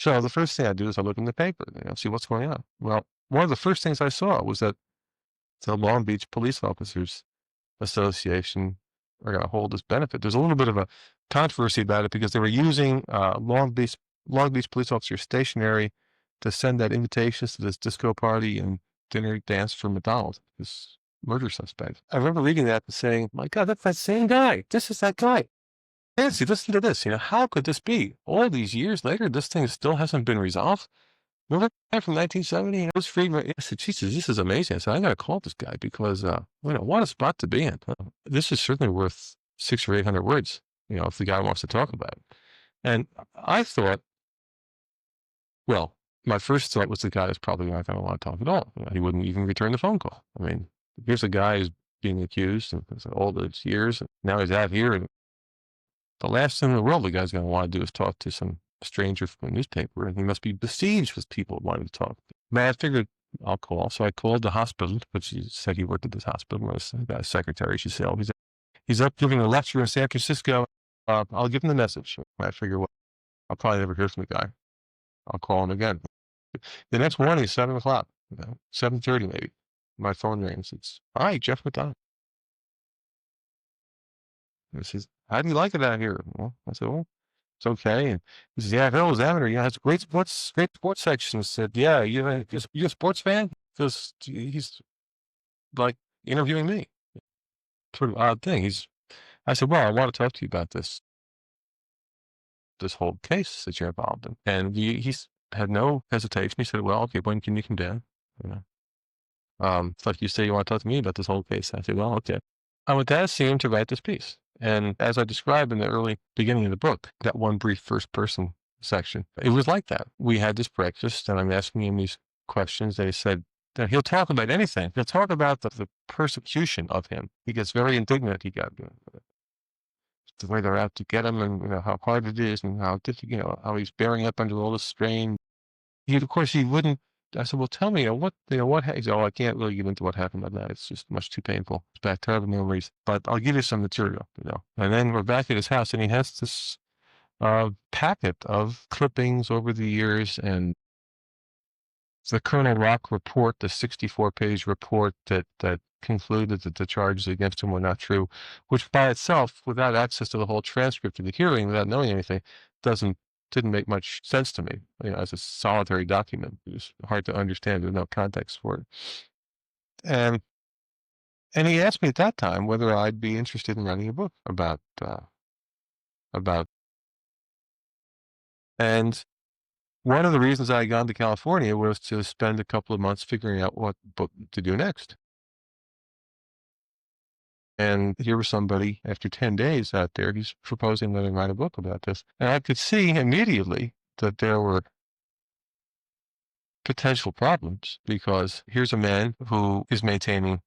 So the first thing I do is I look in the paper, see what's going on. Well, one of the first things I saw was that the Long Beach Police Officers Association are going to hold this benefit. There's a little bit of a controversy about it because they were using Long Beach police officer stationery to send out invitations to this disco party and dinner dance for McDonald, this murder suspect. I remember reading that and saying, "My God, that's that same guy. This is that guy." Nancy, listen to this. How could this be? All these years later, this thing still hasn't been resolved. Remember that guy from 1970? It was Friedman. I said, Jesus, this is amazing. I said, I got to call this guy because, what a spot to be in. This is certainly worth 600 or 800 words, if the guy wants to talk about it. And I thought, well, my first thought was the guy is probably not going to want to talk at all. He wouldn't even return the phone call. I mean, here's a guy who's being accused of all those years. And now he's out here. And the last thing in the world the guy's going to want to do is talk to some stranger from a newspaper, and he must be besieged with people wanting to talk. Man, I figured I'll call. So I called the hospital, but she said he worked at this hospital. I was a secretary. She said, he's up giving a lecture in San Francisco. I'll give him the message. I figure, well, I'll probably never hear from the guy. I'll call him again. The next morning, 7:00, 7:30 maybe. My phone rings. It's, "Hi, Jeff MacDonald." He says, "How do you like it out here?" Well, I said, "Well, it's okay." And he says, "Yeah, I've always amateur. It's a great sports section." I said, "Yeah, you a sports fan?" Because he's like interviewing me. Sort of odd thing. I said, "Well, I want to talk to you about this whole case that you're involved in." And he's had no hesitation. He said, "Well, okay, when can you come down?" You know, it's like you say you want to talk to me about this whole case. I said, "Well, okay." I went to ask him to write this piece. And as I described in the early beginning of the book, that one brief first person section, it was like that. We had this breakfast and I'm asking him these questions. They said that he'll talk about anything. He'll talk about the persecution of him. He gets very indignant. He got the way they're out to get him and how hard it is and how how he's bearing up under all the strain. Of course, he wouldn't. I said, "Well, tell me, what?" He said, "Oh, I can't really get into what happened that night. It's just much too painful. It's back terrible memories. But I'll give you some material." And then we're back at his house, and he has this packet of clippings over the years, and the Colonel Rock report, the 64-page report that concluded that the charges against him were not true, which by itself, without access to the whole transcript of the hearing, without knowing anything, didn't make much sense to me. As a solitary document, it was hard to understand. There's no context for it. And he asked me at that time whether I'd be interested in writing a book about. And one of the reasons I had gone to California was to spend a couple of months figuring out what book to do next. And here was somebody after 10 days out there, he's proposing that I write a book about this. And I could see immediately that there were potential problems because here's a man who is maintaining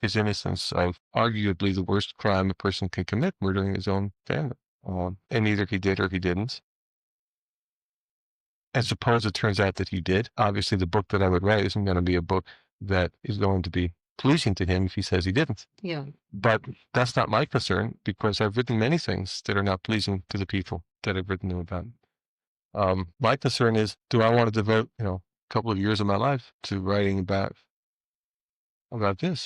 his innocence of arguably the worst crime a person can commit, murdering his own family. And either he did or he didn't. And suppose it turns out that he did. Obviously, the book that I would write isn't going to be a book that is going to be pleasing to him if he says he didn't. Yeah. But that's not my concern because I've written many things that are not pleasing to the people that I've written them about. My concern is, do I want to devote, a couple of years of my life to writing about this?